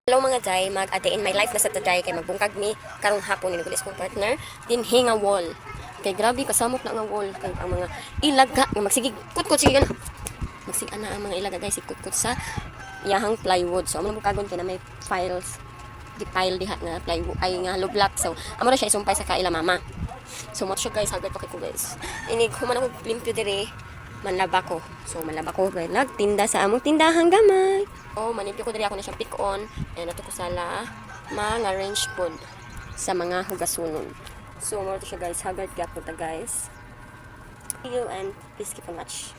Hello mga day, mag-ate in my life na sa taday kay magbungkag mi karong hapon ni nagulis kong partner din hinga wall. Kay grabe kasamok na nga wall kay ang mga ilaga nga magsigig kutkot sige na. Magsig ana ang mga ilaga guys kutkot sa iyahang plywood. So amo na bukagon kay na may files di pile diha nga plywood ay nga hollow block. So amo na siya isumpay sa kaila mama. So mo siya guys hagad pa kay ko guys. Inig human ako limpyo dire manlaba ko. So manlaba ko kay nagtinda sa among tindahang gamay. Oh, manipyo ko diri ako na siya pick on and ato ko sala mga range food sa mga hugasunon. So mo to siya guys hagad gyapon ta guys. See you and please keep on watch.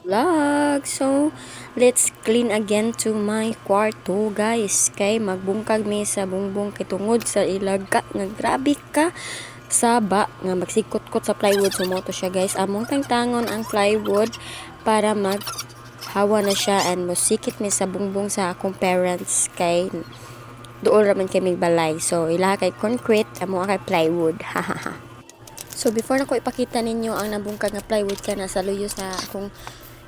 Vlog. So, let's clean again to my kwarto, guys. Kay magbungkag mi sa bungbong kay tungod sa ilaga nga grabe ka saba nga magsikot-kot sa plywood. So, mo to siya, guys. Among tangtangon ang plywood para hawa na siya and musikit mi sa bungbong sa akong parents kay doon raman kami balay. So, ilaha kay concrete, amo kay plywood. Hahaha. So, before na ko ipakita ninyo ang nabungkag nga plywood ka na sa luyo sa akong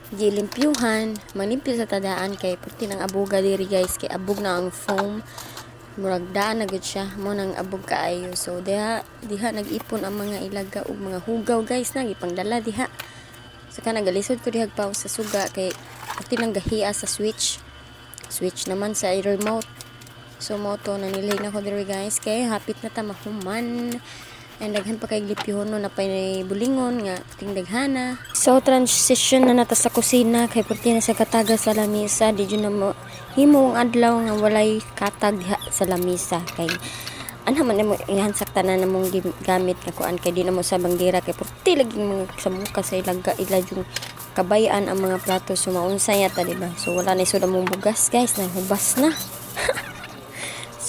gilimpyuhan, manimpyo sa tadaan kay puti ng abuga diri guys kay abog na ang foam murag daan na gud siya mo nang abog kaayo. So diha nag-ipon ang mga ilaga ug mga hugaw guys na gipangdala diha. So kana galisod ko diha pa sa suga kay puti nang gahiya sa switch naman sa remote. So moto na nilay na ko diri guys kay hapit na ta mahuman. And daghan pa kay lipyuhon na pay bulingon nga ting daghana. So transition na nata sa kusina kay purti na sa kataga sa lamisa di jud na mo himong adlaw nga walay katag sa lamisa kay ana man mo ihansak tanan namong gamit nga kuan kay di na mo sa banggera kay purti lagi mga samuka sa ilaga ila yung kabayan ang mga plato so maunsay ta diba. So wala na isod mong bugas guys na hubas na.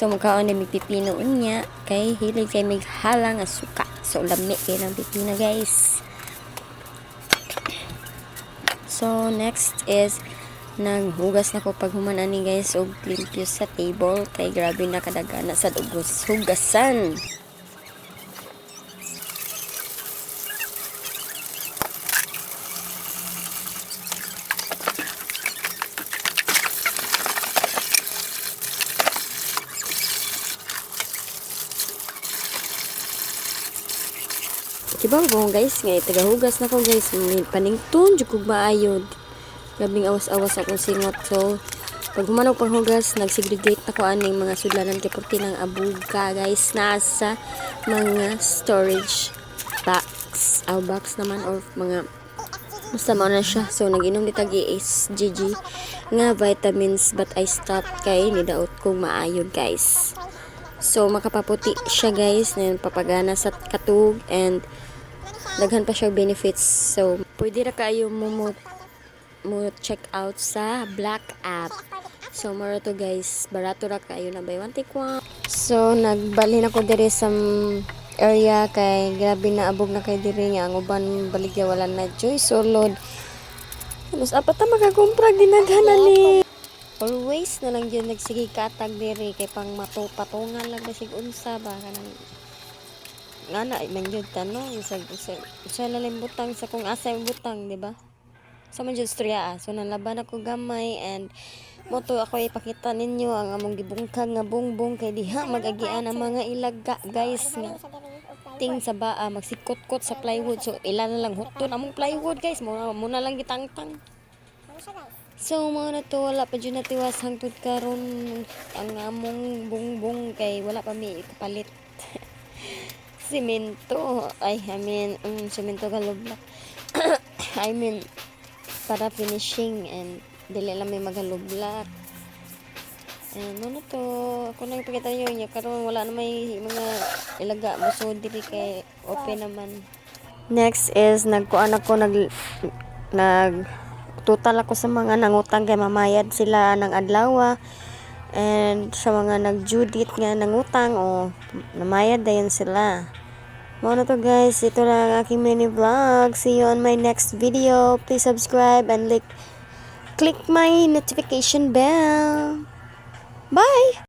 So magkaon na may pipino unya kay hilig kay may halang nga suka. So lami kay ng pipino guys. So next is naghugas na ko pag human ani guys og limpyo sa table kay grabe na kadagana sa hugasan. Diba mo guys, nga tagahugas na ko guys, panington, jukog maayod. Gabing awas-awas akong singot. So, pag humanong panghugas, nagsegregate na ko aning mga sudlanan kay purti ng abuga guys, nasa mga storage box. Box naman or mga basta mo na siya. So, nag-inom ni tagi SGG nga vitamins but I stopped kay nidaot kong maayod guys. So, makapaputi siya guys, na papagana sa katug and daghan pa siya benefits. So, pwede ra kayo mo check out sa Black app. So, mara to guys, barato ra kayo na buy one take one. So, nagbalhin ako diri sa area kay grabe na abog na kay diri nga ang uban baligya wala na joy solod. Mas apat ta makakumpra dinaghanan ni. Always na lang yun nagsige katag diri kay pang patungan lang basig unsa ba kanang nga na man jud tanong sa lalim butang sa kung asa yung butang di ba sa man jud storya so nalaban ako gamay and moto ako ipakita ninyo ang among gibungkag nga bongbong kay diha mag-agian ang mga ilaga guys nga ting sa baa magsikot-kot sa plywood so ilan na lang huton among plywood guys muna lang gitangtang. So mga na to wala pa dyan natiwas hangtod karon ang among bongbong kay wala pa mi kapalit. Semento semento galobla. Para finishing and dili lang may magalobla. And ano to, ako na ipakita nyo niya karon wala na may mga ilaga buso diri kay open naman. Next is nagkuan ako total ako sa mga nangutang kay mamayad sila ng adlaw and sa mga nagjudit nga nangutang o namayad dayon sila. Mao na to guys, ito lang ang aking mini vlog. See you on my next video. Please subscribe and click my notification bell. Bye!